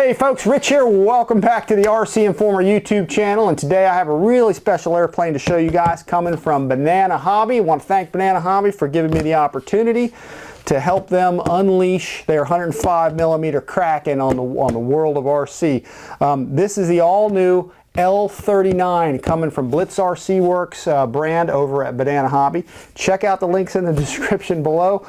Hey folks, Rich here. Welcome back to the RCINFORMER YouTube channel, and today I have a really special airplane to show you guys coming from Banana Hobby. I want to thank Banana Hobby for giving me the opportunity to help them unleash their 105mm Kraken on the world of RC. This is the all-new L-39 coming from BlitzRC Works brand over at Banana Hobby. Check out the links in the description below.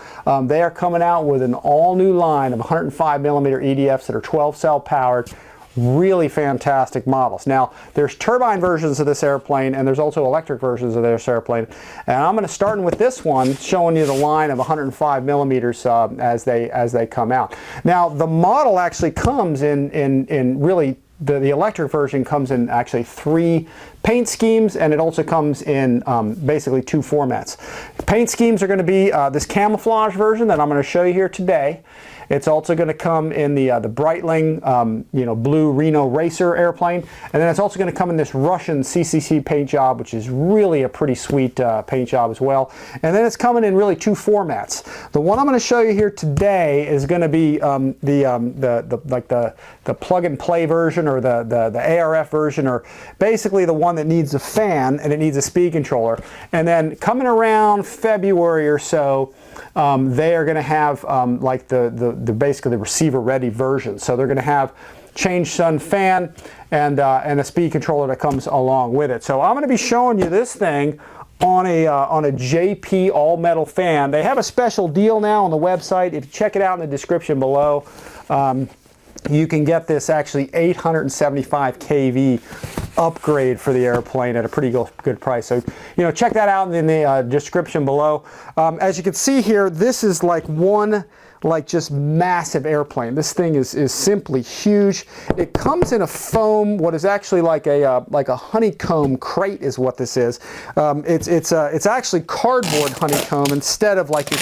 They are coming out with an all-new line of 105mm EDFs that are 12-cell powered. Really fantastic models. Now, there's turbine versions of this airplane, and there's also electric versions of this airplane. And I'm going to start with this one, showing you the line of 105mm as they come out. Now, the model actually comes in really. The electric version comes in actually 3 paint schemes, and it also comes in basically 2 formats. Paint schemes are going to be this camouflage version that I'm going to show you here today. It's also going to come in the Breitling blue Reno Racer airplane, and then it's also going to come in this Russian CCC paint job, which is really a pretty sweet paint job as well. And then it's coming in really 2 formats. The one I'm going to show you here today is going to be the plug and play version, or the ARF version, or basically the one that needs a fan and it needs a speed controller. And then coming around February or so, they are going to have like basically the receiver ready version. So they're going to have change sun fan and a speed controller that comes along with it. So I'm going to be showing you this thing on a JP all metal fan. They have a special deal now on the website. If you check it out in the description below, you can get this actually 875 kV upgrade for the airplane at a pretty good price. So, check that out in the description below. As you can see here, this is like one just massive airplane. This thing is simply huge. It comes in a foam, what is actually like a honeycomb crate is what this is. It's actually cardboard honeycomb instead of like your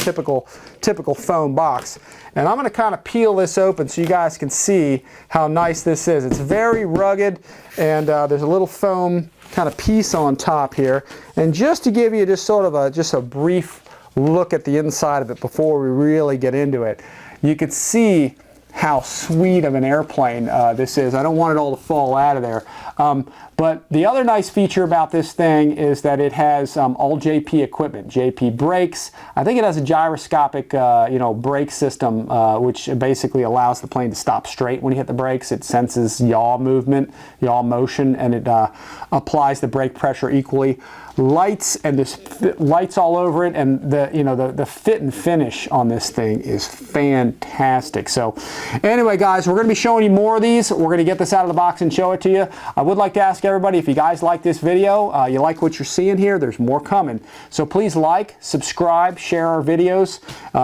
typical foam box. And I'm going to kind of peel this open so you guys can see how nice this is. It's very rugged, and there's a little foam kind of piece on top here. And just to give you just sort of a brief look at the inside of it before we really get into it, you can see how sweet of an airplane this is. I don't want it all to fall out of there. But the other nice feature about this thing is that it has all JP equipment, JP brakes. I think it has a gyroscopic brake system, which basically allows the plane to stop straight when you hit the brakes. It senses yaw movement, yaw motion, and it applies the brake pressure equally. Lights, and there's lights all over it, and the fit and finish on this thing is fantastic. So anyway, guys, we're going to be showing you more of these. We're going to get this out of the box and show it to you. I would like to ask everybody, if you guys like this video, you like what you're seeing here, there's more coming. So please like, subscribe, share our videos,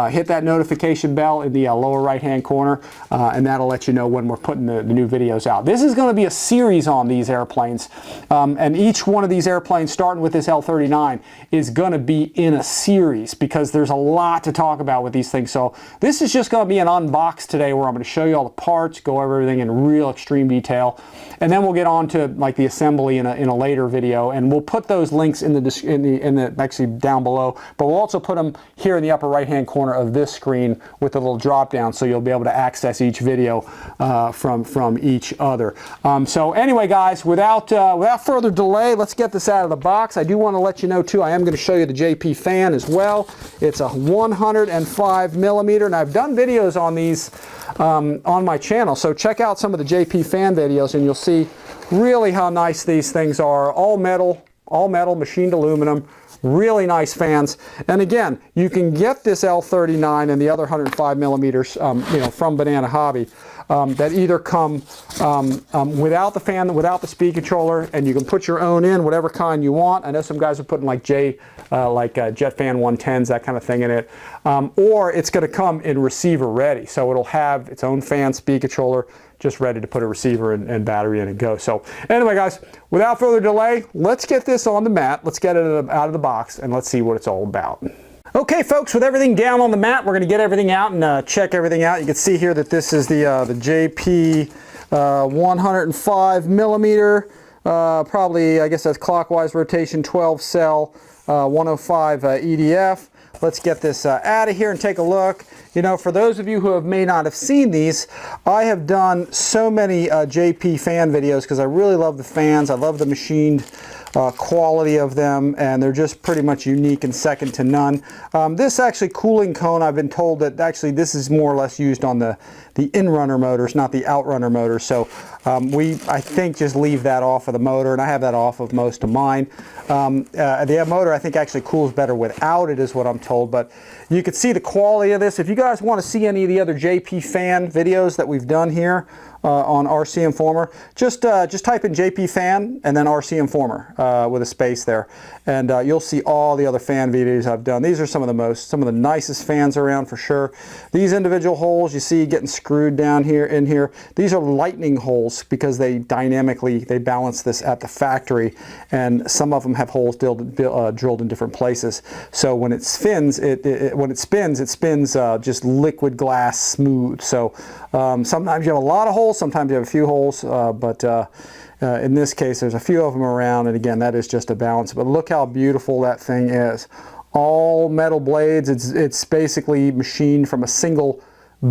hit that notification bell in the lower right hand corner, and that'll let you know when we're putting the new videos out. This is going to be a series on these airplanes, and each one of these airplanes, starting with this L-39, is going to be in a series because there's a lot to talk about with these things. So this is just going to be an unbox today, where I'm going to show you all the parts, go over everything in real extreme detail, and then we'll get on to like the assembly in a later video, and we'll put those links in the actually down below, but we'll also put them here in the upper right hand corner of this screen with a little drop down, so you'll be able to access each video from each other. So anyway, guys, without further delay, let's get this out of the box. I do want to let you know too, I am going to show you the JP fan as well. It's a 105mm, and I've done videos on these on my channel, so check out some of the JP fan videos and you'll see really how nice these things are. All metal, machined aluminum, really nice fans. And again, you can get this L-39 and the other 105mm from Banana Hobby that either come without the fan, without the speed controller, and you can put your own in, whatever kind you want. I know some guys are putting like Jet Fan 110s, that kind of thing in it. Or it's going to come in receiver ready, so it'll have its own fan, speed controller, just ready to put a receiver and battery in and go. So anyway, guys, without further delay, let's get this on the mat. Let's get it out of the box and let's see what it's all about. Okay, folks, with everything down on the mat, we're going to get everything out and check everything out. You can see here that this is the JP 105mm, probably, I guess that's clockwise rotation, 12 cell 105 EDF. let's get this out of here and take a look. You know, for those of you who may not have seen these, I have done so many JP fan videos because I really love the fans. I love the machined quality of them, and they're just pretty much unique and second to none. This actually cooling cone, I've been told that actually this is more or less used on the in-runner motors, not the outrunner motors. So I think just leave that off of the motor, and I have that off of most of mine. The motor I think actually cools better without it, is what I'm told, but you can see the quality of this. If you guys want to see any of the other JP fan videos that we've done here on RC Informer, just type in JP fan and then RC Informer with a space there, and you'll see all the other fan videos I've done. These are some of the nicest fans around for sure. These individual holes you see getting screwed down here in here, these are lightning holes because they dynamically balance this at the factory, and some of them have holes drilled in different places. So when it spins, when it spins just liquid glass smooth. So sometimes you have a lot of holes, sometimes you have a few holes, but in this case there's a few of them around, and again that is just a balance. But look how beautiful that thing is. All metal blades. It's basically machined from a single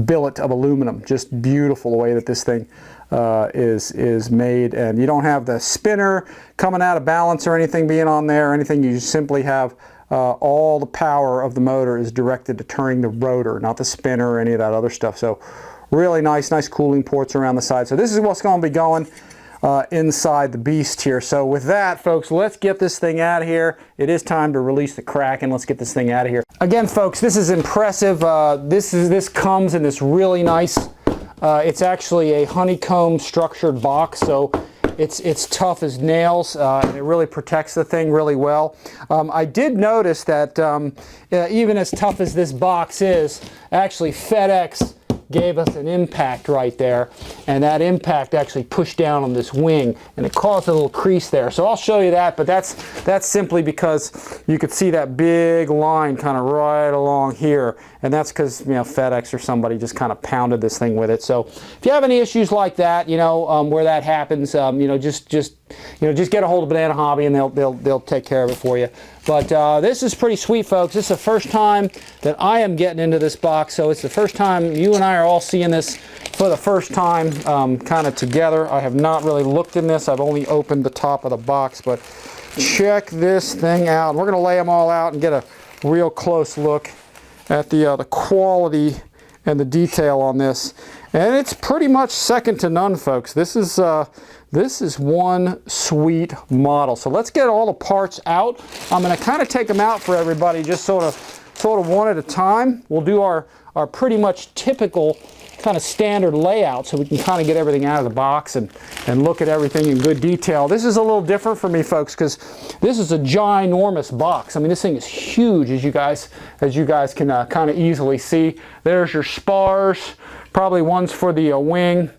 billet of aluminum. Just beautiful the way that this thing is made, and you don't have the spinner coming out of balance or anything being on there or anything. You simply have all the power of the motor is directed to turning the rotor, not the spinner or any of that other stuff. So really nice cooling ports around the side. So this is what's going to be going inside the beast here. So with that, folks, let's get this thing out of here. It is time to release the Kraken. Let's get this thing out of here. Again, folks, this is impressive. This comes in this really nice, it's actually a honeycomb structured box, so it's tough as nails, and it really protects the thing really well. I did notice that even as tough as this box is, actually FedEx gave us an impact right there, and that impact actually pushed down on this wing, and it caused a little crease there. So I'll show you that, but that's simply because you could see that big line kind of right along here, and that's because, you know, FedEx or somebody just kind of pounded this thing with it. So if you have any issues like that, you know, where that happens, you know, just get a hold of Banana Hobby and they'll take care of it for you. But this is pretty sweet, folks. This is the first time that I am getting into this box, so it's the first time you and I are all seeing this for the first time kind of together. I have not really looked in this. I've only opened the top of the box, but check this thing out. We're going to lay them all out and get a real close look at the quality and the detail on this. And it's pretty much second to none, folks. This is one sweet model. So let's get all the parts out. I'm going to kind of take them out for everybody, just sort of one at a time. We'll do our pretty much typical kind of standard layout so we can kind of get everything out of the box and look at everything in good detail. This is a little different for me, folks, because this is a ginormous box. I mean, this thing is huge, as you guys can kind of easily see. There's your spars, probably one's for the wing,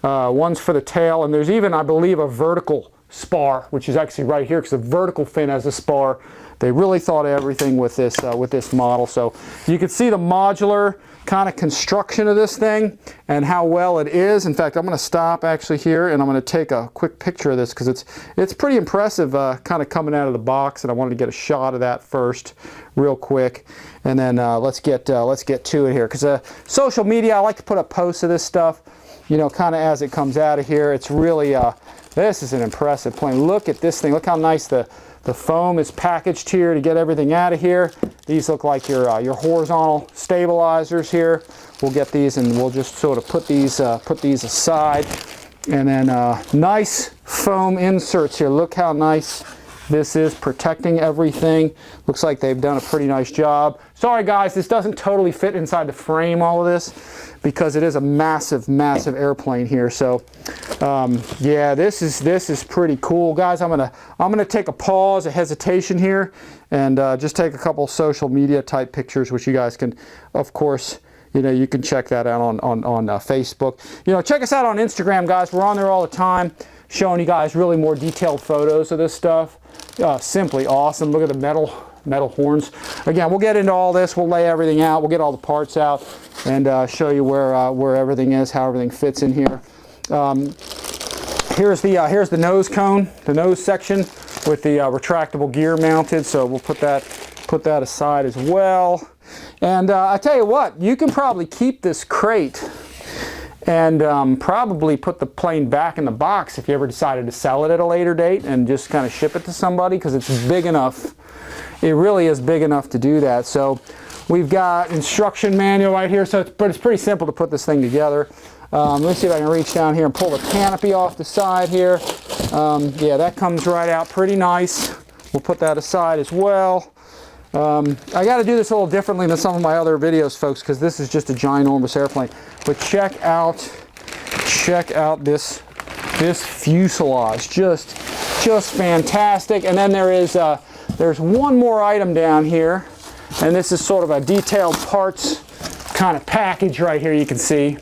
one's for the tail, and there's even, I believe, a vertical spar, which is actually right here because the vertical fin has a spar. They really thought of everything with this model. So you can see the modular kind of construction of this thing and how well it is. In fact, I'm going to stop actually here and I'm going to take a quick picture of this because it's pretty impressive kind of coming out of the box, and I wanted to get a shot of that first real quick, and then let's get to it here, because social media, I like to put up posts of this stuff, you know, kind of as it comes out of here. It's really this is an impressive plane. Look at this thing. Look how nice the foam is packaged here to get everything out of here. These look like your horizontal stabilizers here. We'll get these and we'll just sort of put these aside. And then nice foam inserts here. Look how nice this is, protecting everything. Looks like they've done a pretty nice job. Sorry guys, this doesn't totally fit inside the frame, all of this, because it is a massive airplane here. So yeah, this is pretty cool, guys. I'm gonna take a pause, a hesitation here, and just take a couple social media type pictures, which you guys can, of course, you know, you can check that out on Facebook. You know, check us out on Instagram, guys. We're on there all the time, showing you guys really more detailed photos of this stuff. Simply awesome. Look at the metal horns. Again, we'll get into all this. We'll lay everything out. We'll get all the parts out and show you where everything is, how everything fits in here. Here's the nose cone, the nose section with the retractable gear mounted. So we'll put that Put that aside as well. And I tell you what, you can probably keep this crate and probably put the plane back in the box if you ever decided to sell it at a later date and just kind of ship it to somebody, because it's big enough. It really is big enough to do that. So we've got instruction manual right here, but it's pretty simple to put this thing together. Let me see if I can reach down here and pull the canopy off the side here. Yeah, that comes right out pretty nice. We'll put that aside as well. I got to do this a little differently than some of my other videos, folks, because this is just a ginormous airplane. But check out this fuselage, just fantastic. And then there's one more item down here, and this is sort of a detailed parts kind of package right here. You can see,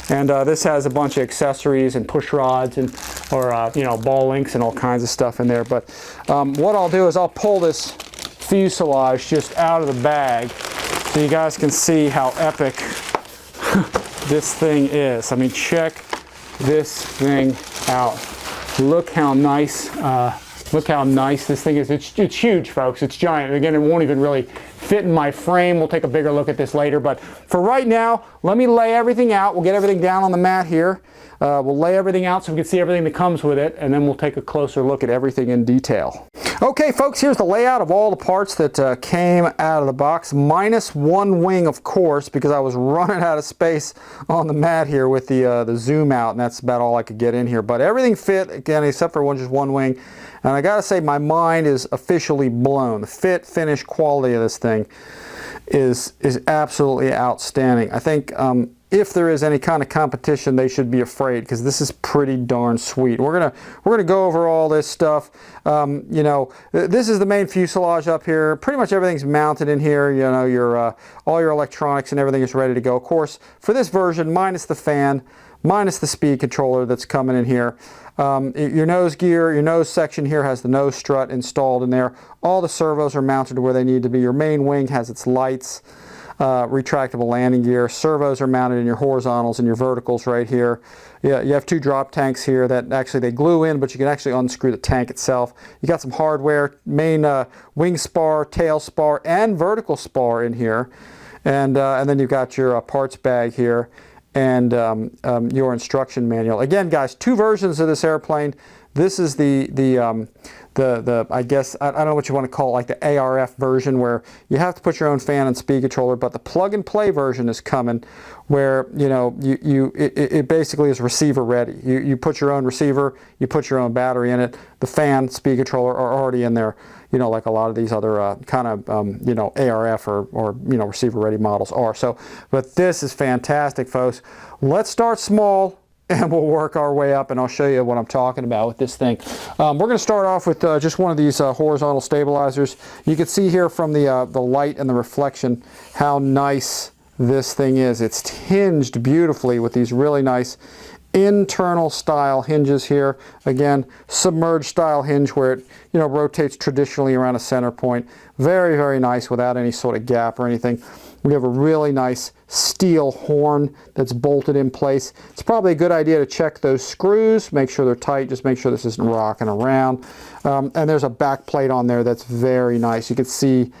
and this has a bunch of accessories and push rods and you know, ball links and all kinds of stuff in there. But what I'll do is I'll pull this fuselage just out of the bag so you guys can see how epic this thing is. I mean, check this thing out. Look how nice this thing is. It's huge, folks. It's giant. Again, it won't even really fit in my frame. We'll take a bigger look at this later, but for right now, let me lay everything out. We'll get everything down on the mat here. We'll lay everything out so we can see everything that comes with it, and then we'll take a closer look at everything in detail. Okay, folks, here's the layout of all the parts that came out of the box, minus one wing, of course, because I was running out of space on the mat here with the zoom out, and that's about all I could get in here. But everything fit, again, except for just one wing. And I gotta say, my mind is officially blown. The fit, finish, quality of this thing is absolutely outstanding. I think if there is any kind of competition, they should be afraid, because this is pretty darn sweet. We're gonna go over all this stuff. You know, this is the main fuselage up here. Pretty much everything's mounted in here. You know, all your electronics and everything is ready to go. Of course, for this version, minus the fan, minus the speed controller that's coming in here. Your nose gear, your nose section here has the nose strut installed in there. All the servos are mounted to where they need to be. Your main wing has its lights, retractable landing gear. Servos are mounted in your horizontals and your verticals right here. Yeah, you have two drop tanks here that actually they glue in, but you can actually unscrew the tank itself. You got some hardware, main wing spar, tail spar, and vertical spar in here. And then you've got your parts bag here, and your instruction manual. Again, guys, two versions of this airplane. This is the I guess, I don't know what you want to call it, like the ARF version, where you have to put your own fan and speed controller, but the plug and play version is coming, where, you know, it basically is receiver ready. You put your own receiver, you put your own battery in it, the fan, speed controller are already in there, you know, like a lot of these other kind of, you know, ARF or, you know, receiver ready models are. So, but this is fantastic, folks. Let's start small, and we'll work our way up, and I'll show you what I'm talking about with this thing. We're going to start off with just one of these horizontal stabilizers. You can see here from the light and the reflection how nice this thing is. It's hinged beautifully with these really nice internal style hinges here. Again, submerged style hinge where it, you know, rotates traditionally around a center point. Very, very nice without any sort of gap or anything. We have a really nice steel horn that's bolted in place. It's probably a good idea to check those screws, make sure they're tight, just make sure this isn't rocking around. And there's a back plate on there that's very nice. You can see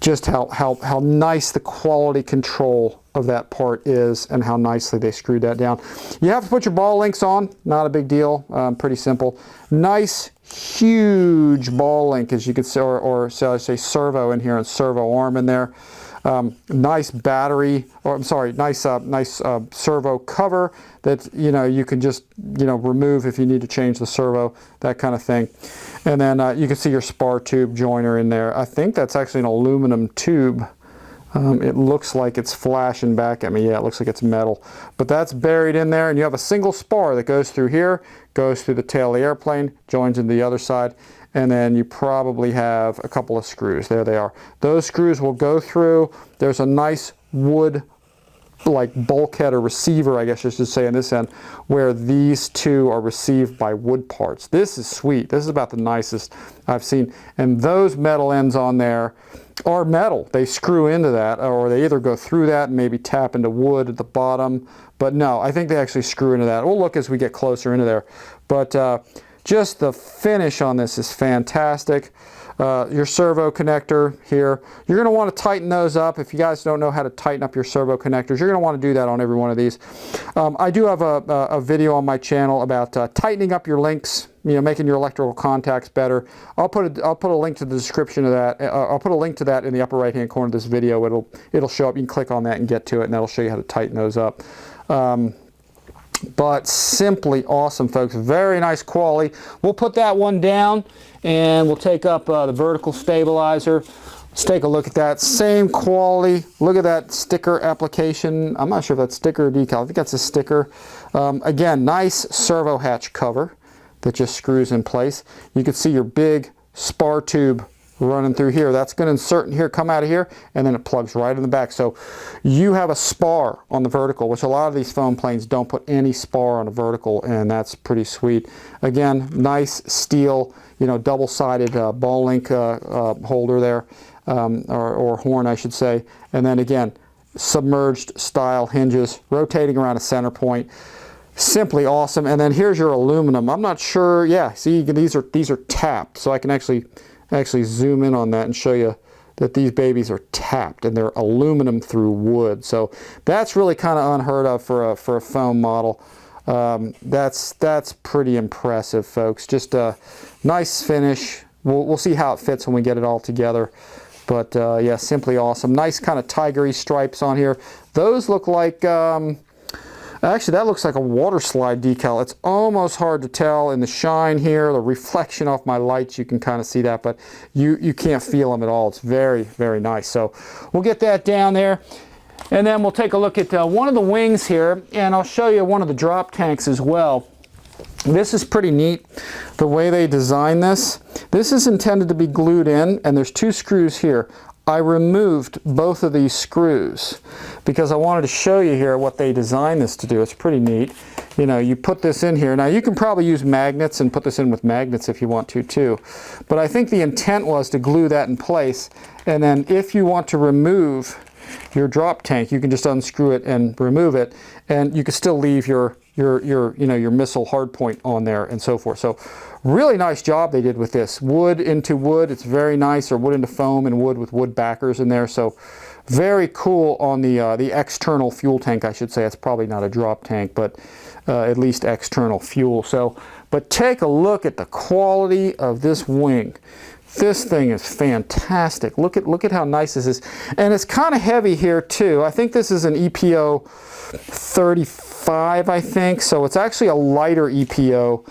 just how nice the quality control of that part is and how nicely they screwed that down. You have to put your ball links on, not a big deal, pretty simple. Nice, huge ball link, as you can see, or shall I say servo in here and servo arm in there. Nice battery, or I'm sorry, nice servo cover that, you know, you can just, you know, remove if you need to change the servo, that kind of thing. And then you can see your spar tube joiner in there. I think that's actually an aluminum tube. It looks like it's flashing back at me. Yeah, it looks like it's metal. But that's buried in there, and you have a single spar that goes through here, goes through the tail of the airplane, joins into the other side, and then you probably have a couple of screws. There they are. Those screws will go through. There's a nice wood like bulkhead or receiver, I guess I should say, on this end, where these two are received by wood parts. This is sweet. This is about the nicest I've seen. And those metal ends on there are metal. They screw into that, or they either go through that and maybe tap into wood at the bottom. But no, I think they actually screw into that. We'll look as we get closer into there. But just the finish on this is fantastic. your servo connector here. You're going to want to tighten those up. If you guys don't know how to tighten up your servo connectors, you're going to want to do that on every one of these. I do have a video on my channel about tightening up your links, making your electrical contacts better. I'll put a link to the description of that. I'll put a link to that in the upper right hand corner of this video. It'll show up. You can click on that and get to it, and that'll show you how to tighten those up. But simply awesome, folks. Very nice quality. We'll put that one down, and we'll take up the vertical stabilizer. Let's take a look at that. Same quality. Look at that sticker application. I'm not sure if that's sticker or decal. I think that's a sticker. Again, nice servo hatch cover that just screws in place. You can see your big spar tube running through here. That's going to insert in here, come out of here, and then it plugs right in the back. So you have a spar on the vertical, which a lot of these foam planes don't put any spar on a vertical, and that's pretty sweet. Again, nice steel, double-sided ball link holder there, or horn, I should say. And then again, submerged style hinges, rotating around a center point. Simply awesome. And then here's your aluminum. I'm not sure. Yeah, see, these are tapped, so I can actually zoom in on that and show you that these babies are tapped, and they're aluminum through wood. So that's really kind of unheard of for a foam model. That's pretty impressive, folks. Just a nice finish. We'll see how it fits when we get it all together. But yeah, simply awesome. Nice kind of tigery stripes on here. Those look like actually, that looks like a water slide decal. It's almost hard to tell in the shine here, the reflection off my lights. You can kind of see that, but you can't feel them at all. It's very, very nice. So we'll get that down there, and then we'll take a look at one of the wings here, and I'll show you one of the drop tanks as well. This is pretty neat, the way they design this. This is intended to be glued in, and there's two screws here. I removed both of these screws because I wanted to show you here what they designed this to do. It's pretty neat. You put this in here. Now you can probably use magnets and put this in with magnets if you want to too. But I think the intent was to glue that in place, and then if you want to remove your drop tank, you can just unscrew it and remove it, and you can still leave your missile hard point on there and so forth. So really nice job they did with this. Wood into wood, it's very nice, or wood into foam and wood with wood backers in there. So very cool on the external fuel tank, I should say. It's probably not a drop tank, but at least external fuel. So, but take a look at the quality of this wing. This thing is fantastic. Look at how nice this is. And it's kind of heavy here too. I think this is an EPO 35, I think. So it's actually a lighter EPO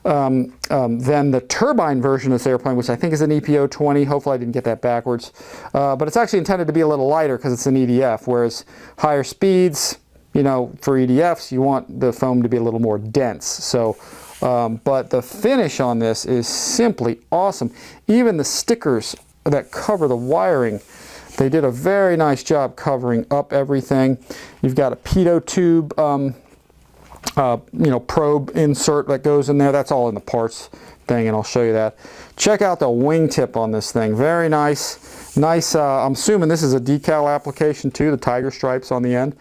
than the turbine version of this airplane, which I think is an EPO 20. Hopefully I didn't get that backwards. But it's actually intended to be a little lighter because it's an EDF, whereas higher speeds, for EDFs, you want the foam to be a little more dense. So, but the finish on this is simply awesome. Even the stickers that cover the wiring, they did a very nice job covering up everything. You've got a pitot tube probe insert that goes in there. That's all in the parts thing, and I'll show you that. Check out the wingtip on this thing. Very nice. Nice, I'm assuming this is a decal application too, the tiger stripes on the end.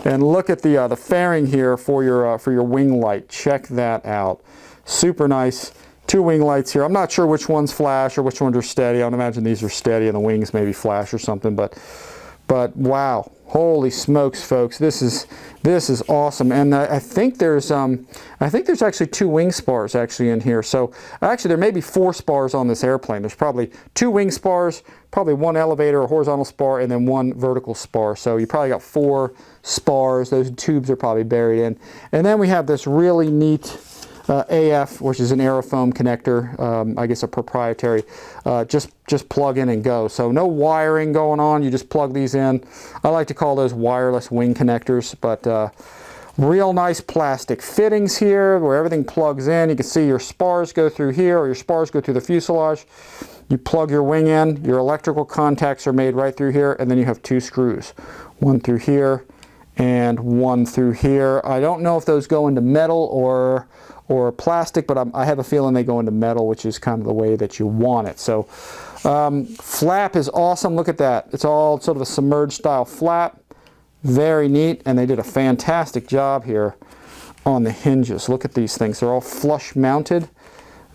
And look at the fairing here for your wing light. Check that out. Super nice. Two wing lights here. I'm not sure which one's flash or which ones are steady. I would imagine these are steady and the wings maybe flash or something, but wow. Holy smokes, folks! This is awesome, and I think there's actually two wing spars actually in here. So actually, there may be 4 spars on this airplane. There's probably 2 wing spars, probably 1 elevator or horizontal spar, and then 1 vertical spar. So you probably got 4 spars. Those tubes are probably buried in, and then we have this really neat AF, which is an aerofoam connector, I guess a proprietary, just plug in and go. So no wiring going on, you just plug these in. I like to call those wireless wing connectors, but real nice plastic fittings here where everything plugs in. You can see your spars go through here, or your spars go through the fuselage. You plug your wing in, your electrical contacts are made right through here, and then you have 2 screws. 1 through here and 1 through here. I don't know if those go into metal or plastic, but I have a feeling they go into metal, which is kind of the way that you want it. So flap is awesome. Look at that. It's all sort of a submerged style flap. Very neat, and they did a fantastic job here on the hinges. Look at these things. They're all flush mounted.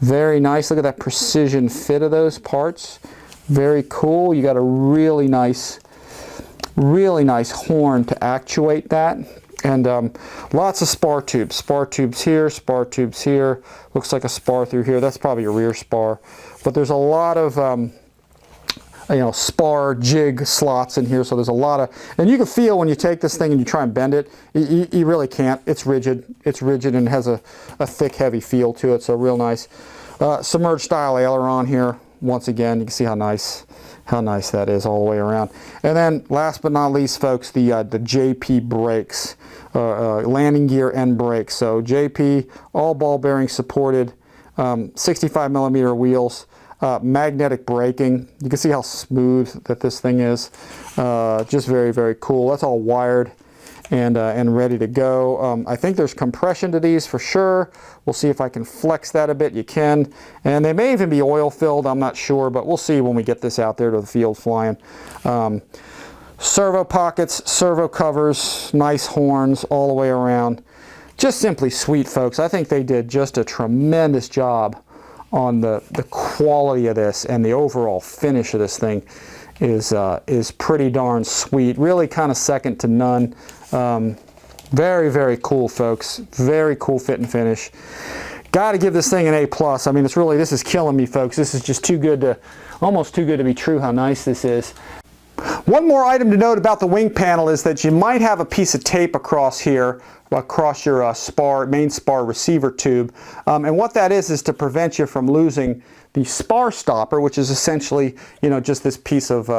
Very nice. Look at that precision fit of those parts. Very cool. You got a really nice horn to actuate that. And lots of spar tubes. Spar tubes here, spar tubes here. Looks like a spar through here. That's probably a rear spar. But there's a lot of you know, spar jig slots in here, so there's a lot of, and you can feel when you take this thing and you try and bend it, you really can't. It's rigid and has a thick, heavy feel to it, so real nice. Submerged style aileron here. Once again, you can see how nice that is all the way around. And then last but not least, folks, the JP brakes, landing gear and brakes. So JP, all ball bearing supported, 65 millimeter wheels. Magnetic braking. You can see how smooth that this thing is. Just very, very cool. That's all wired and ready to go. I think there's compression to these for sure. We'll see if I can flex that a bit. You can. And they may even be oil filled. I'm not sure, but we'll see when we get this out there to the field flying. Servo pockets, servo covers, nice horns all the way around. Just simply sweet, folks. I think they did just a tremendous job on the quality of this, and the overall finish of this thing is pretty darn sweet. Really kind of second to none. Very, very cool, folks. Very cool fit and finish. Got to give this thing an A+. I mean, it's really, this is killing me, folks. This is just too good to, almost too good to be true how nice this is. One more item to note about the wing panel is that you might have a piece of tape across here, across your main spar receiver tube. And what that is to prevent you from losing the spar stopper, which is essentially, you know, just this piece of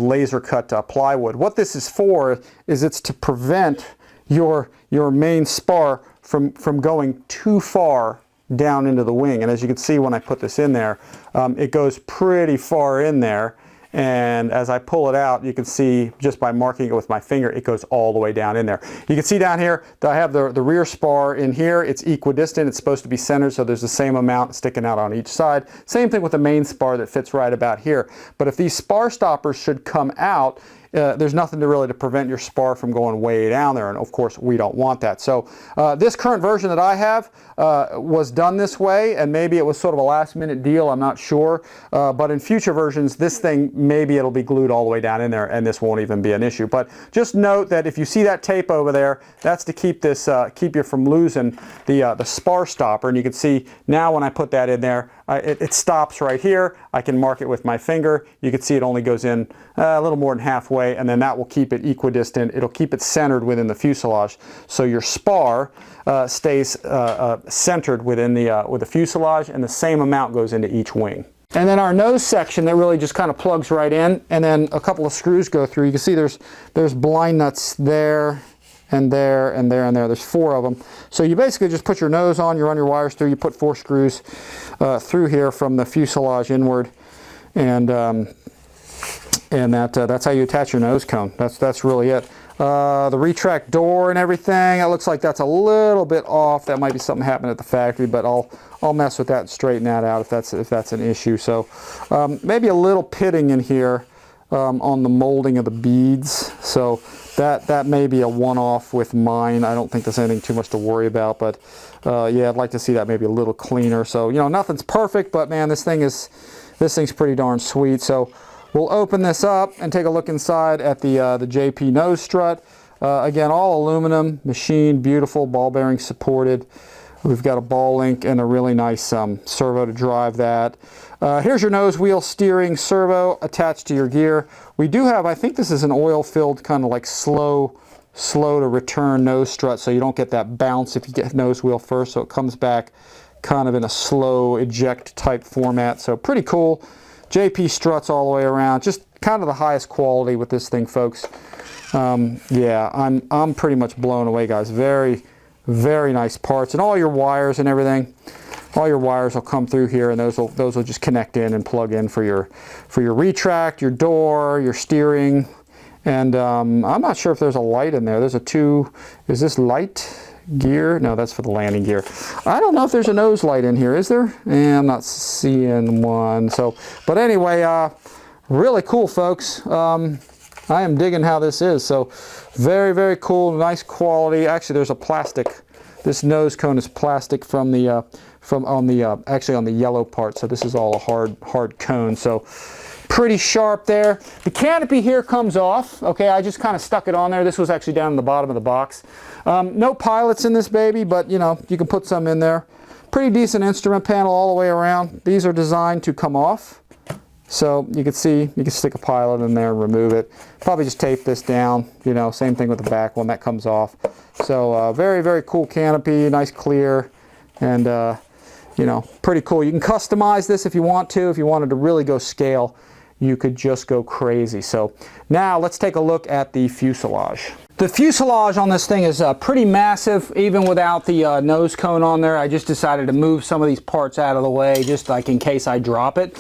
laser cut plywood. What this is for is it's to prevent your main spar from going too far down into the wing. And as you can see when I put this in there, it goes pretty far in there. And as I pull it out, you can see just by marking it with my finger, it goes all the way down in there. You can see down here that I have the rear spar in here. It's equidistant. It's supposed to be centered, so there's the same amount sticking out on each side. Same thing with the main spar that fits right about here. But if these spar stoppers should come out, there's nothing to prevent your spar from going way down there, and of course we don't want that. So this current version that I have was done this way, and maybe it was sort of a last minute deal, I'm not sure, but in future versions this thing, maybe it'll be glued all the way down in there and this won't even be an issue. But just note that if you see that tape over there, that's to keep this keep you from losing the spar stopper. And you can see now when I put that in there, it stops right here. I can mark it with my finger. You can see it only goes in a little more than halfway, and then that will keep it equidistant. It'll keep it centered within the fuselage, so your spar stays centered within the fuselage, and the same amount goes into each wing. And then our nose section that really just kind of plugs right in, and then a couple of screws go through. You can see there's blind nuts there, and there, and there, and there. There's 4 of them. So you basically just put your nose on, you run your wires through, you put 4 screws through here from the fuselage inward, and that's how you attach your nose cone. That's really it. The retract door and everything, it looks like that's a little bit off. That might be something happened at the factory, but I'll mess with that and straighten that out if that's an issue. So maybe a little pitting in here on the molding of the beads. So that may be a one-off with mine. I don't think there's anything too much to worry about, but yeah, I'd like to see that maybe a little cleaner. So, you know, nothing's perfect, but man, this thing's pretty darn sweet. So we'll open this up and take a look inside at the JP nose strut. Again, all aluminum, machined, beautiful, ball bearing supported. We've got a ball link and a really nice servo to drive that. Here's your nose wheel steering servo attached to your gear. We do have, I think this is an oil-filled kind of like slow to return nose strut, so you don't get that bounce if you get nose wheel first, so it comes back kind of in a slow eject type format. So pretty cool. JP struts all the way around, just kind of the highest quality with this thing, folks. Yeah, I'm pretty much blown away, guys. Very, very nice parts, and all your wires and everything. All your wires will come through here, and those will just connect in and plug in for your retract, your door, your steering, and I'm not sure if there's a light in there. There's a 2. Is this light gear? No, that's for the landing gear. I don't know if there's a nose light in here. Is there? I'm not seeing one. So, but anyway, really cool, folks. I am digging how this is. So, very, very cool, nice quality. Actually, there's a plastic This nose cone is plastic from the actually on the yellow part. So this is all a hard cone. So pretty sharp there. The canopy here comes off. Okay, I just kind of stuck it on there. This was actually down in the bottom of the box. No pilots in this baby, but you know, you can put some in there. Pretty decent instrument panel all the way around. These are designed to come off. So you can see, you can stick a pilot in there and remove it. Probably just tape this down, you know, same thing with the back one, that comes off. So very, very cool canopy, nice clear, and you know, pretty cool. You can customize this if you want to. If you wanted to really go scale, you could just go crazy. So now let's take a look at the fuselage. The fuselage on this thing is pretty massive, even without the nose cone on there. I just decided to move some of these parts out of the way, just like in case I drop it.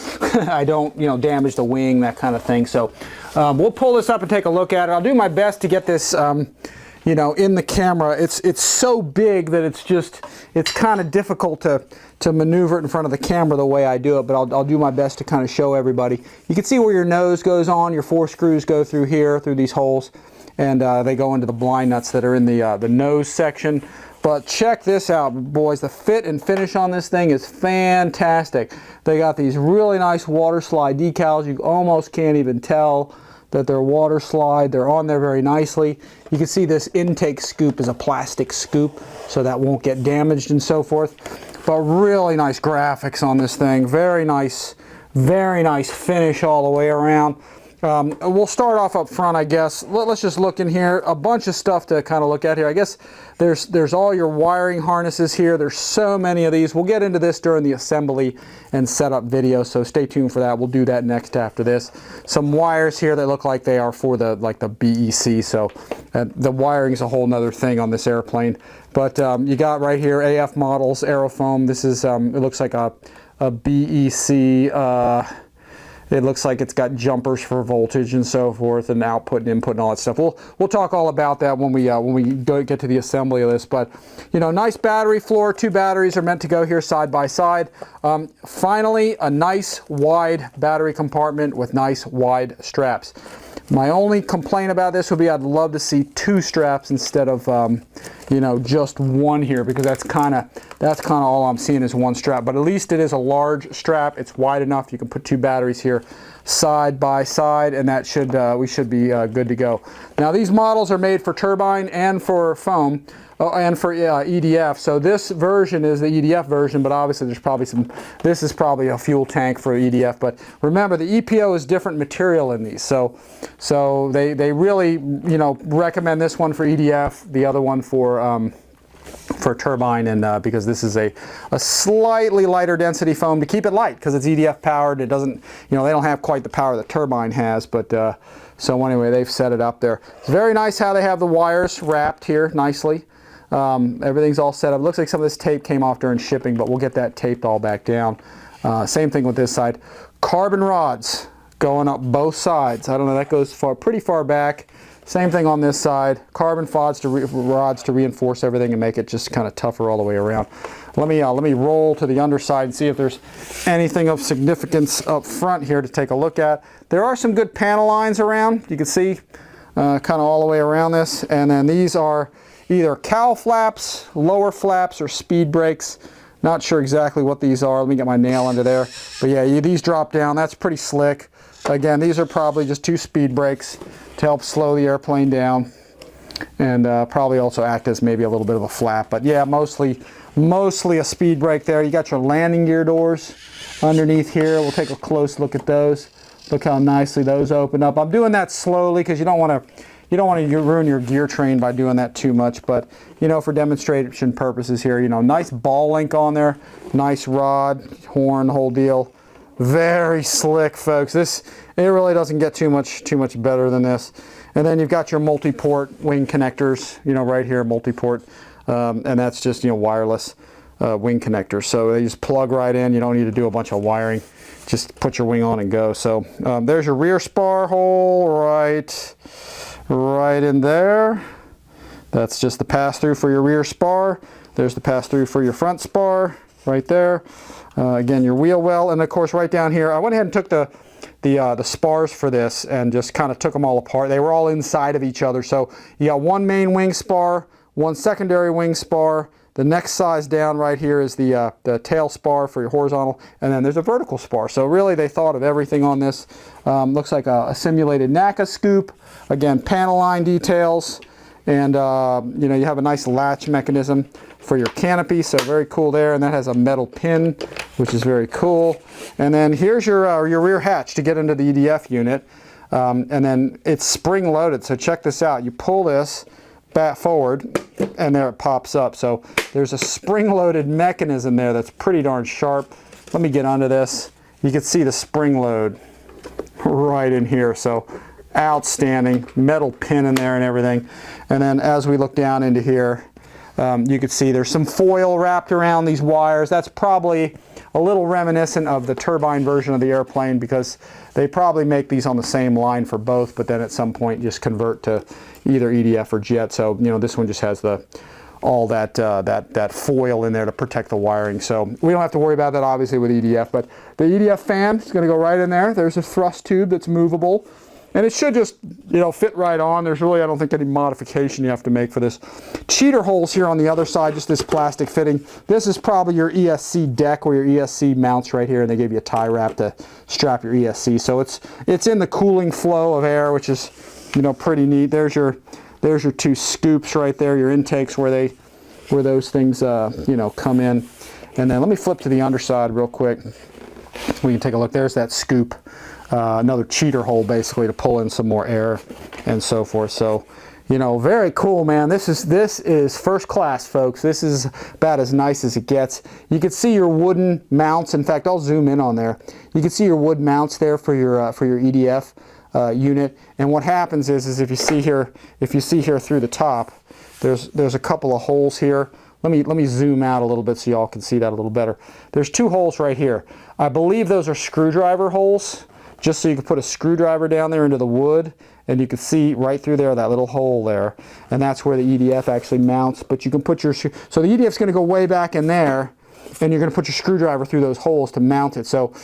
I don't, you know, damage the wing, that kind of thing. So we'll pull this up and take a look at it. I'll do my best to get this, you know, in the camera. It's so big that it's kind of difficult to maneuver it in front of the camera the way I do it, but I'll do my best to kind of show everybody. You can see where your nose goes on. Your 4 screws go through here, through these holes, and they go into the blind nuts that are in the nose section. But check this out, boys. The fit and finish on this thing is fantastic. They got these really nice water slide decals. You almost can't even tell that they're water slide. They're on there very nicely. You can see this intake scoop is a plastic scoop, so that won't get damaged and so forth. But really nice graphics on this thing. Very nice finish all the way around. We'll start off up front, I guess. Let's just look in here. A bunch of stuff to kind of look at here. I guess there's all your wiring harnesses here. There's so many of these. We'll get into this during the assembly and setup video, so stay tuned for that. We'll do that next after this. Some wires here that look like they are for the BEC, so the wiring is a whole nother thing on this airplane. But you got right here AF models, aerofoam. This is it looks like a BEC. It looks like it's got jumpers for voltage and so forth, and output and input and all that stuff. We'll talk all about that when we get to the assembly of this. But you know, nice battery floor. 2 batteries are meant to go here side by side. Finally, a nice wide battery compartment with nice wide straps. My only complaint about this would be I'd love to see 2 straps instead of you know, just 1 here, because that's kind of all I'm seeing is 1 strap. But at least it is a large strap. It's wide enough. You can put 2 batteries here side by side, and that should we should be good to go. Now these models are made for turbine and for foam. And for EDF. So this version is the EDF version, but obviously there's probably this is probably a fuel tank for EDF. But remember, the EPO is different material in these. So they really, you know, recommend this one for EDF, the other one for turbine, and because this is a slightly lighter density foam to keep it light, because it's EDF powered. It doesn't, you know, they don't have quite the power the turbine has, but so anyway, they've set it up there. It's very nice how they have the wires wrapped here nicely. Everything's all set up. Looks like some of this tape came off during shipping, but we'll get that taped all back down. Same thing with this side. Carbon rods going up both sides. I don't know, that goes pretty far back. Same thing on this side. Carbon rods to reinforce everything and make it just kind of tougher all the way around. Let me roll to the underside and see if there's anything of significance up front here to take a look at. There are some good panel lines around. You can see kind of all the way around this. And then these are either cowl flaps, lower flaps, or speed brakes. Not sure exactly what these are. Let me get my nail under there. But yeah, these drop down. That's pretty slick. Again, these are probably just 2 speed brakes to help slow the airplane down, and probably also act as maybe a little bit of a flap. But yeah, mostly a speed brake there. You got your landing gear doors underneath here. We'll take a close look at those. Look how nicely those open up. I'm doing that slowly because you don't want to ruin your gear train by doing that too much, but you know, for demonstration purposes here, you know, nice ball link on there, nice rod, horn, whole deal. Very slick, folks. It really doesn't get too much better than this. And then you've got your multi-port wing connectors, you know, right here, multi-port, and that's just, you know, wireless wing connectors. So they just plug right in. You don't need to do a bunch of wiring. Just put your wing on and go. So there's your rear spar hole right in there. That's just the pass-through for your rear spar. There's the pass-through for your front spar right there. Again, your wheel well, and of course right down here, I went ahead and took the spars for this and just kind of took them all apart. They were all inside of each other. So you got one main wing spar, one secondary wing spar, the next size down right here is the tail spar for your horizontal, and then there's a vertical spar. So really they thought of everything on this. Looks like a simulated NACA scoop. Again, panel line details, and you know, you have a nice latch mechanism for your canopy, so very cool there, and that has a metal pin, which is very cool. And then here's your rear hatch to get into the EDF unit, and then it's spring loaded, so check this out. You pull this back forward, and there it pops up. So there's a spring-loaded mechanism there that's pretty darn sharp. Let me get onto this. You can see the spring load right in here. So outstanding, metal pin in there and everything. And then as we look down into here, you can see there's some foil wrapped around these wires. That's probably a little reminiscent of the turbine version of the airplane, because they probably make these on the same line for both, but then at some point just convert to either EDF or jet. So, you know, this one just has all that foil in there to protect the wiring. So we don't have to worry about that obviously with EDF, but the EDF fan is going to go right in there. There's a thrust tube that's movable, and it should just, you know, fit right on. There's really, I don't think, any modification you have to make for this. Cheater holes here on the other side, just this plastic fitting. This is probably your ESC deck, where your ESC mounts right here, and they gave you a tie wrap to strap your ESC. So it's in the cooling flow of air, which is, you know, pretty neat. There's your two scoops right there, your intakes where those things you know, come in. And then let me flip to the underside real quick. We can take a look. There's that scoop. Another cheater hole basically to pull in some more air and so forth. So, you know, very cool, man. This is first class, folks. This is about as nice as it gets. You can see your wooden mounts. In fact, I'll zoom in on there. You can see your wood mounts there for your EDF unit. And what happens is if you see here through the top, there's a couple of holes here. Let me zoom out a little bit so y'all can see that a little better. There's two holes right here. I believe those are screwdriver holes, just so you can put a screwdriver down there into the wood, and you can see right through there that little hole there, and that's where the EDF actually mounts. But you can put your, so the EDF's going to go way back in there, and you're going to put your screwdriver through those holes to mount it. So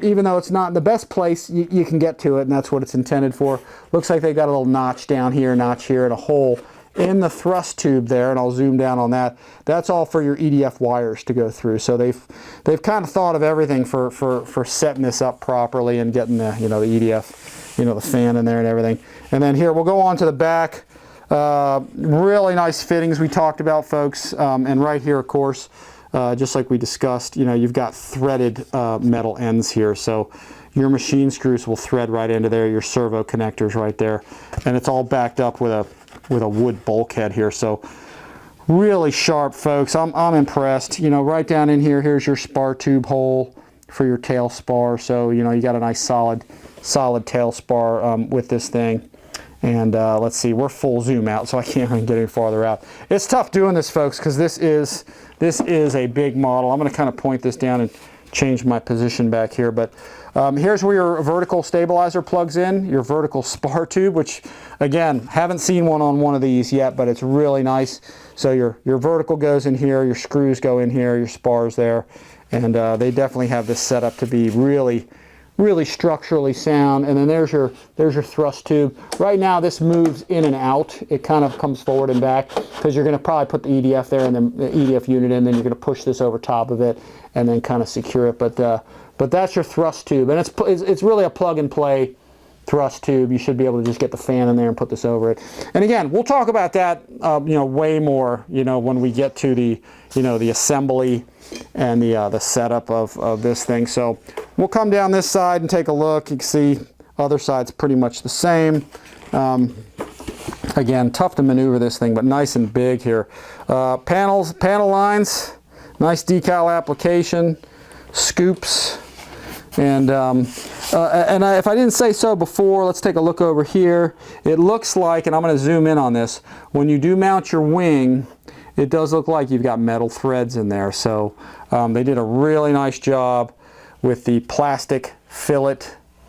even though it's not the best place, you can get to it, and that's what it's intended for. Looks like they got a little notch down here, notch here, and a hole in the thrust tube there, and I'll zoom down on that. That's all for your EDF wires to go through. So they've kind of thought of everything for setting this up properly and getting the, you know, the EDF, you know, the fan in there and everything. And then here we'll go on to the back. Really nice fittings we talked about, folks. And right here, of course, just like we discussed, you know, you've got threaded metal ends here. So your machine screws will thread right into there, your servo connectors right there, and it's all backed up with a wood bulkhead here. So really sharp, folks. I'm impressed. You know, right down in here, here's your spar tube hole for your tail spar. So, you know, you got a nice solid tail spar with this thing. And let's see, we're full zoom out, so I can't even get any farther out. It's tough doing this, folks, because this is a big model. I'm going to kind of point this down and change my position back here, but here's where your vertical stabilizer plugs in, your vertical spar tube, which again, haven't seen one on one of these yet, but it's really nice. So your vertical goes in here, your screws go in here, your spars there, and they definitely have this set up to be really structurally sound. And then there's your thrust tube. Right now this moves in and out. It kind of comes forward and back because you're going to probably put the EDF there and then the EDF unit in, then you're going to push this over top of it and then kind of secure it. But that's your thrust tube, and it's really a plug and play thrust tube. You should be able to just get the fan in there and put this over it. And again, we'll talk about that you know, way more, you know, when we get to the, you know, the assembly and the setup of this thing. So we'll come down this side and take a look. You can see other side's pretty much the same. Again, tough to maneuver this thing, but nice and big here. Panel lines, nice decal application, scoops. And if I didn't say so before, let's take a look over here. It looks like, and I'm going to zoom in on this, when you do mount your wing, it does look like you've got metal threads in there. So they did a really nice job with the plastic fillet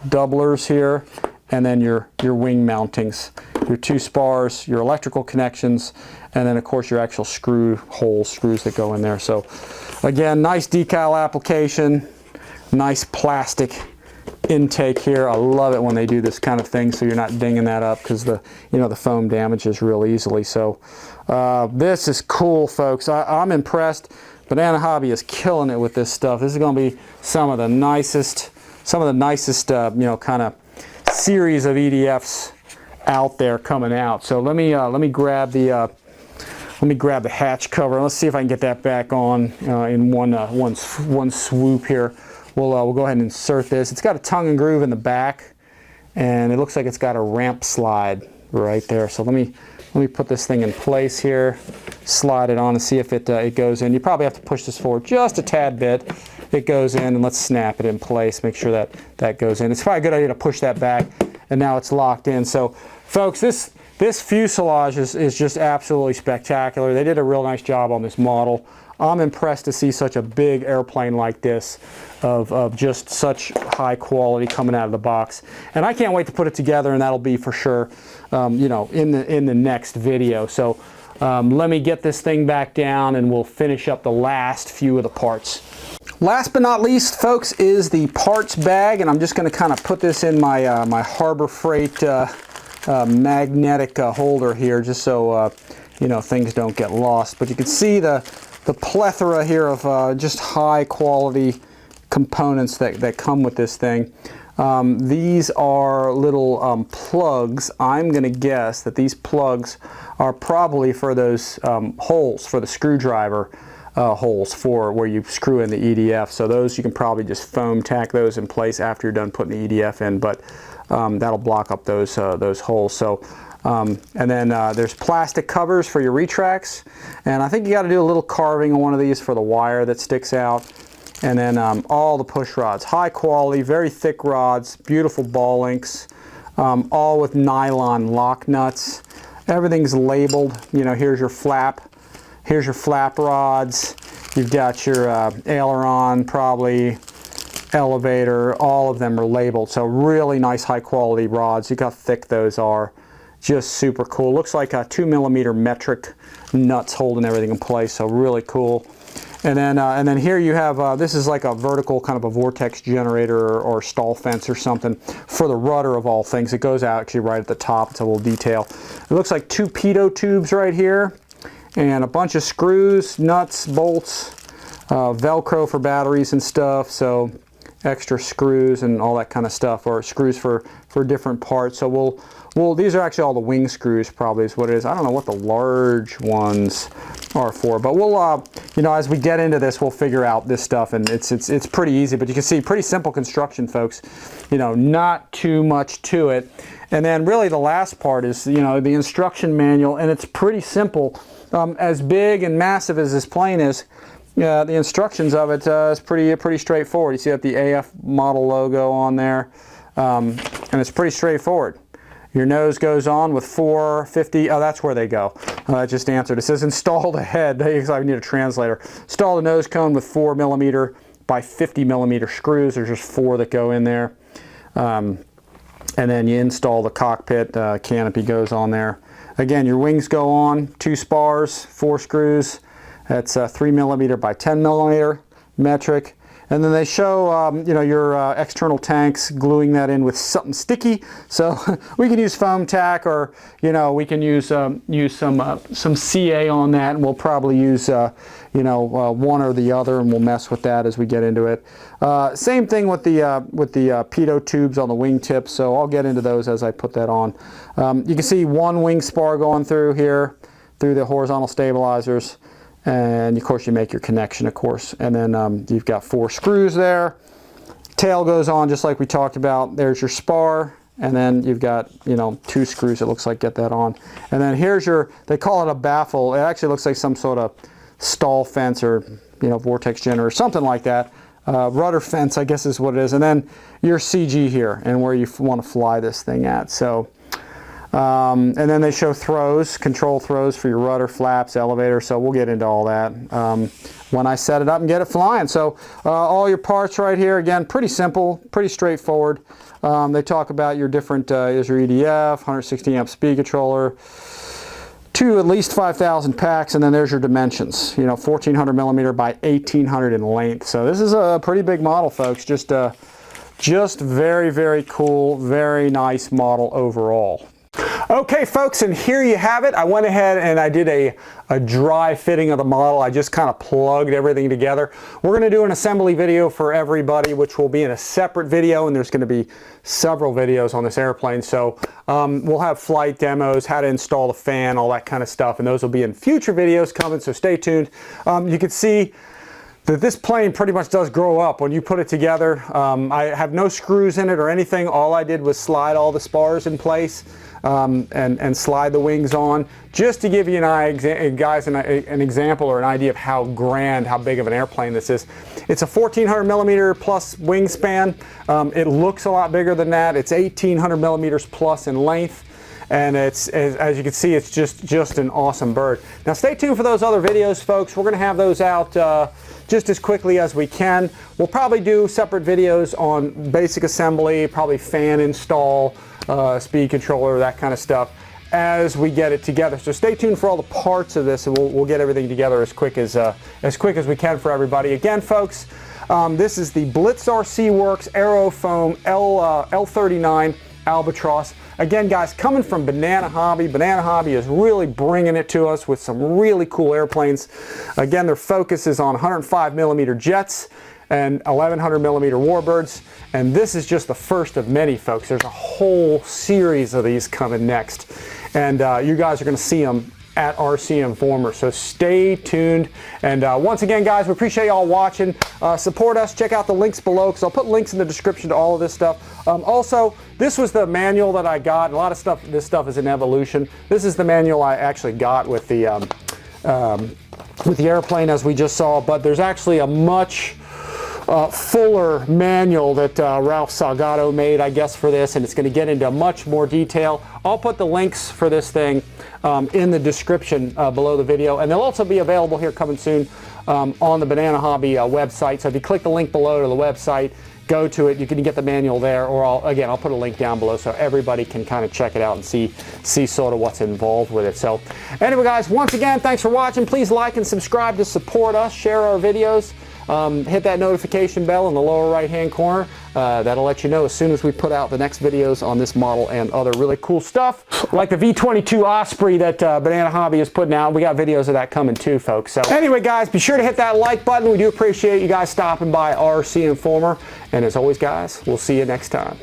doublers here, and then your wing mountings, your two spars, your electrical connections, and then of course your actual screws that go in there. So again, nice decal application, nice plastic intake here. I love it when they do this kind of thing, so you're not dinging that up, because the the foam damages real easily. So this is cool, folks. I'm impressed. Banana Hobby is killing it with this stuff. This is going to be some of the nicest kind of series of EDFs out there coming out. So let me grab the hatch cover. Let's see if I can get that back on in one swoop here. We'll go ahead and insert this. It's got a tongue and groove in the back, and it looks like it's got a ramp slide right there. So let me put this thing in place here, slide it on, and see if it goes in. You probably have to push this forward just a tad bit. It goes in, and let's snap it in place, make sure that goes in. It's probably a good idea to push that back, and now it's locked in. So folks, this fuselage is just absolutely spectacular. They did a real nice job on this model. I'm impressed to see such a big airplane like this of just such high quality coming out of the box. And I can't wait to put it together, and that'll be for sure in the next video. So let me get this thing back down, and we'll finish up the last few of the parts. Last but not least, folks, is the parts bag, and I'm just going to kind of put this in my my Harbor Freight magnetic holder here, just so things don't get lost. But you can see the plethora here of just high quality components that come with this thing. These are little plugs. I'm going to guess that these plugs are probably for those holes, for the screwdriver holes for where you screw in the EDF. So those you can probably just foam tack those in place after you're done putting the EDF in, but that'll block up those holes. So and then there's plastic covers for your retracts, and I think you got to do a little carving on one of these for the wire that sticks out. And then all the push rods, high quality, very thick rods, beautiful ball links, all with nylon lock nuts. Everything's labeled. Here's your flap. Here's your flap rods. You've got your aileron, probably elevator. All of them are labeled. So really nice, high quality rods. Look how thick those are. Just super cool. Looks like 2mm metric nuts holding everything in place. So really cool. And then here you have, this is like a vertical kind of a vortex generator or stall fence or something for the rudder of all things. It goes out actually right at the top. It's a little detail. It looks like 2 pitot tubes right here, and a bunch of screws, nuts, bolts, Velcro for batteries and stuff. So extra screws and all that kind of stuff, or screws for different parts. So we'll these are actually all the wing screws, probably is what it is. I don't know what the large ones are for, but we'll as we get into this, we'll figure out this stuff, and it's pretty easy. But you can see, pretty simple construction, folks. Not too much to it. And then really the last part is the instruction manual, and it's pretty simple. As big and massive as this plane is, the instructions of it is pretty straightforward. You see that the AF model logo on there, and it's pretty straightforward. Your nose goes on with 450. Oh, that's where they go. I just answered. It says install the head. I need a translator. Install the nose cone with 4mm by 50mm screws. There's just 4 that go in there. And then you install the cockpit. Canopy goes on there. Again, your wings go on. 2 spars, 4 screws. That's 3mm by 10mm metric. And then they show, your external tanks, gluing that in with something sticky. So we can use foam tack, or we can use some CA on that, and we'll probably use one or the other, and we'll mess with that as we get into it. Same thing with the pitot tubes on the wing tips. So I'll get into those as I put that on. You can see 1 wing spar going through here, through the horizontal stabilizers. And of course you make your connection, of course, and then you've got 4 screws there. Tail goes on just like we talked about. There's your spar, and then you've got 2 screws, it looks like, get that on. And then here's they call it a baffle. It actually looks like some sort of stall fence or vortex generator, something like that. Rudder fence, I guess, is what it is. And then your CG here, and where you want to fly this thing at. So and then they show throws, control throws for your rudder, flaps, elevator. So we'll get into all that when I set it up and get it flying. So all your parts right here, again, pretty simple, pretty straightforward. They talk about your different, is your EDF, 160 amp speed controller, 2 at least 5,000 packs, and then there's your dimensions, 1400mm by 1800 in length. So this is a pretty big model, folks. Just just very, very cool, very nice model overall. Okay folks, and here you have it. I went ahead and I did a dry fitting of the model. I just kind of plugged everything together. We're going to do an assembly video for everybody, which will be in a separate video, and there's going to be several videos on this airplane. So we'll have flight demos, how to install the fan, all that kind of stuff, and those will be in future videos coming, so stay tuned. You can see that this plane pretty much does grow up when you put it together. I have no screws in it or anything. All I did was slide all the spars in place and slide the wings on, just to give you guys an example or an idea of how grand, how big of an airplane this is. It's a 1400 millimeter plus wingspan. It looks a lot bigger than that. It's 1800 millimeters plus in length. And it's, as you can see, it's just an awesome bird. Now stay tuned for those other videos, folks. We're going to have those out just as quickly as we can. We'll probably do separate videos on basic assembly, probably fan install, speed controller, that kind of stuff, as we get it together. So stay tuned for all the parts of this, and we'll get everything together as quick as we can for everybody. Again, folks, this is the BlitzRC Works Aerofoam L-39 Albatross. Again, guys, coming from Banana Hobby. Banana Hobby is really bringing it to us with some really cool airplanes. Again, their focus is on 105 millimeter jets and 1100 millimeter warbirds, and this is just the first of many, folks. There's a whole series of these coming next, and you guys are going to see them at RCINFORMER, so stay tuned. And once again, guys, we appreciate y'all watching. Support us. Check out the links below, because I'll put links in the description to all of this stuff. Also, this was the manual that I got. A lot of stuff, this stuff is in evolution. This is the manual I actually got with the airplane, as we just saw, but there's actually a much fuller manual that Ralph Salgado made, I guess, for this, and it's going to get into much more detail. I'll put the links for this thing in the description below the video, and they'll also be available here coming soon on the Banana Hobby website. So if you click the link below to the website, go to it, you can get the manual there, or I'll put a link down below so everybody can kind of check it out and see sort of what's involved with it. So anyway, guys, once again, thanks for watching. Please like and subscribe to support us, share our videos. Hit that notification bell in the lower right hand corner. That'll let you know as soon as we put out the next videos on this model and other really cool stuff, like the V22 Osprey that Banana Hobby is putting out. We got videos of that coming too, folks. So anyway, guys, be sure to hit that like button. We do appreciate you guys stopping by RCINFORMER. And as always, guys, we'll see you next time.